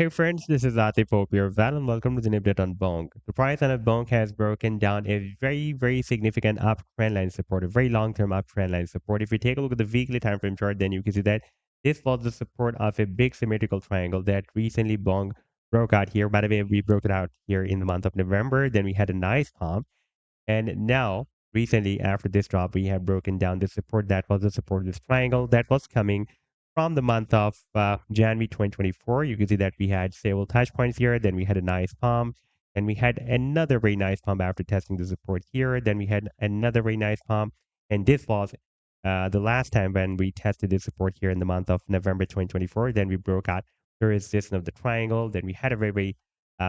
Hey friends, this is Atif Hope here, and welcome to the update on Bonk. The price on a Bonk has broken down a very significant uptrend line support, a very long-term uptrend line support. If you take a look at the weekly time frame chart, then you can see that this was the support of a big symmetrical triangle that recently Bonk broke out here. By the way, we broke it out here in the month of November. Then we had a nice pump. And now, recently, after this drop, we have broken down the support that was the support of this triangle that was coming from the month of January 2024. You can see that we had stable touch points here. Then we had a nice pump. And we had another very nice pump after testing the support here. Then we had another very nice pump. And this was the last time when we tested the support here in the month of November 2024. Then we broke out the resistance of the triangle. Then we had a very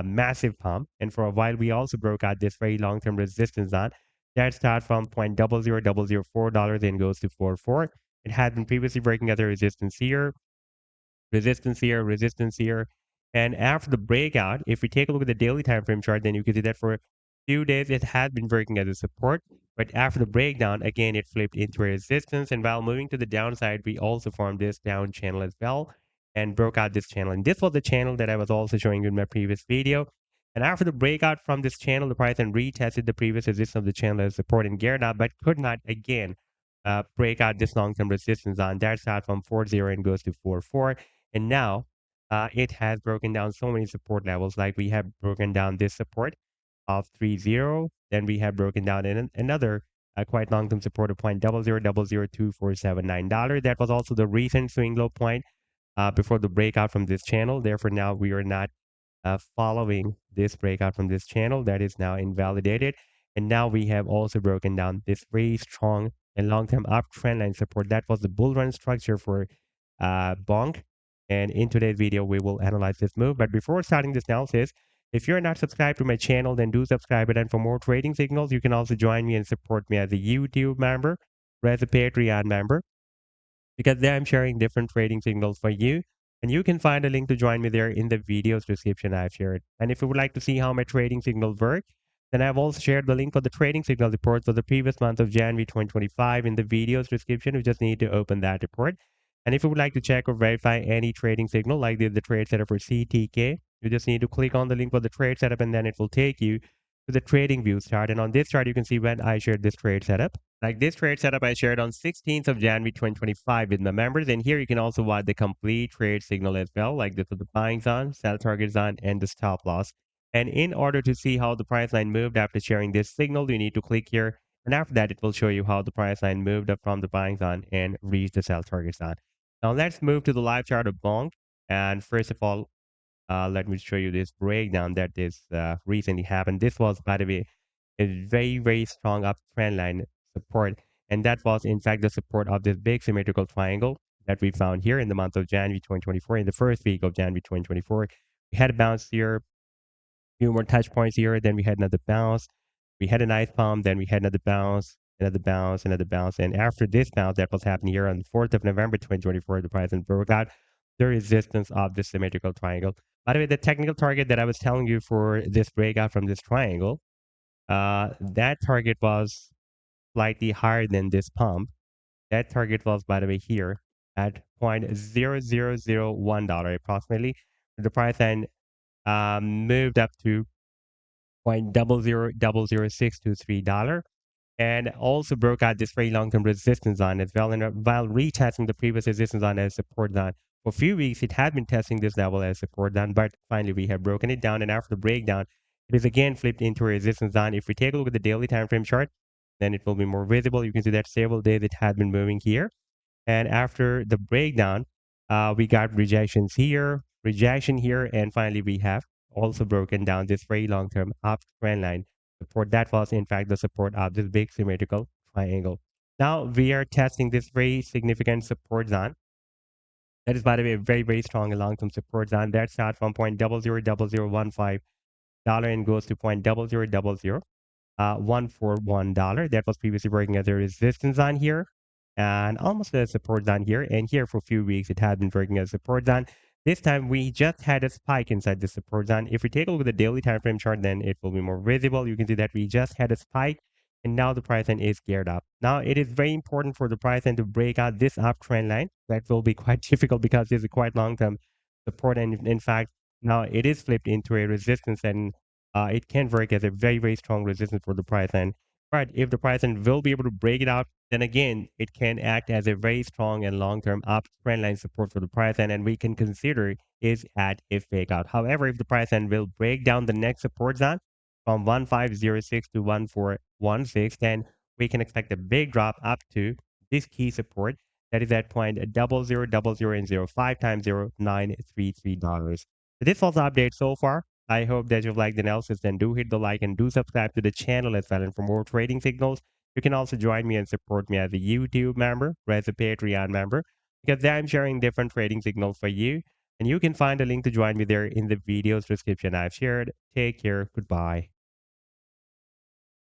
massive pump. And for a while, we also broke out this very long-term resistance zone that starts from $0.00004 and goes to 4.4. It had been previously breaking at the resistance here, resistance here, resistance here. And after the breakout, if we take a look at the daily time frame chart, then you can see that for a few days it had been working as a support. But after the breakdown, again, it flipped into a resistance. And while moving to the downside, we also formed this down channel as well and broke out this channel. And this was the channel that I was also showing you in my previous video. And after the breakout from this channel, the price then retested the previous resistance of the channel as support and geared up, but could not again break out this long-term resistance on that side from 4.0 and goes to 4.4. And now it has broken down so many support levels. Like we have broken down this support of 3.0. Then we have broken down another quite long-term support of $0.0002479. That was also the recent swing low point before the breakout from this channel. Therefore, now we are not following this breakout from this channel. That is now invalidated. And now we have also broken down this very strong and long-term uptrend line support. That was the bull run structure for Bonk. And in today's video, we will analyze this move. But before starting this analysis, if you're not subscribed to my channel, then do subscribe. And for more trading signals, you can also join me and support me as a YouTube member or as a Patreon member, because there I'm sharing different trading signals for you. And you can find a link to join me there in the video's description I've shared. And if you would like to see how my trading signals work, then I've also shared the link for the trading signal report for the previous month of January 2025 in the video's description. You just need to open that report. And if you would like to check or verify any trading signal, like the trade setup for CTK, you just need to click on the link for the trade setup, and then it will take you to the TradingView chart. And on this chart, you can see when I shared this trade setup. Like this trade setup I shared on 16th of January 2025 with my members. And here you can also watch the complete trade signal as well, like this is the buying zone, sell target zone, and the stop loss. And in order to see how the price line moved after sharing this signal, you need to click here. And after that, it will show you how the price line moved up from the buying zone and reached the sell target zone. Now let's move to the live chart of Bonk. And first of all, let me show you this breakdown that is recently happened. This was, by the way, a very strong uptrend line support. And that was, in fact, the support of this big symmetrical triangle that we found here in the month of January 2024, in the first week of January 2024. We had a bounce here, few more touch points here. Then we had another bounce. We had a nice pump. Then we had another bounce, another bounce, another bounce. And after this bounce that was happening here on the 4th of November 2024, the price then broke out the resistance of this symmetrical triangle. By the way, the technical target that I was telling you for this breakout from this triangle, that target was slightly higher than this pump. That target was, by the way, here at $0.0001 approximately. The price then moved up to $0.0000623 and also broke out this very long-term resistance zone as well. And while retesting the previous resistance zone as support zone for a few weeks, it had been testing this level as support zone, but finally we have broken it down. And after the breakdown, it is again flipped into a resistance zone. If we take a look at the daily time frame chart, then it will be more visible. You can see that several days it had been moving here. And after the breakdown, we got rejections here, rejection here, and finally we have also broken down this very long-term uptrend line support. That was, in fact, the support of this big symmetrical triangle. Now we are testing this very significant support zone. That is, by the way, a very strong and long-term support zone. That starts from $0.00015 and goes to $0.00014 That was previously working as a resistance zone here and almost a support zone here. And here for a few weeks, it had been working as a support zone. This time we just had a spike inside the support zone. If we take a look at the daily time frame chart, then it will be more visible. You can see that we just had a spike and now the price line is geared up. Now it is very important for the price line to break out this uptrend line. That will be quite difficult because it's a quite long-term support. And in fact, Now it is flipped into a resistance, and it can work as a very, very strong resistance for the price. And but if the price and will be able to break it out, then again it can act as a very strong and long-term uptrend line support for the price, and we can consider is at a fake out. However, if the price end will break down the next support zone from 1506 to 1416, then we can expect a big drop up to this key support that is at point 0000 and 05 times $0.933. So this was the update so far. I hope that you've liked the analysis. Then do hit the like and do subscribe to the channel as well. And for more trading signals, you can also join me and support me as a YouTube member or as a Patreon member, because there I'm sharing different trading signals for you. And you can find a link to join me there in the video's description I've shared. Take care. Goodbye.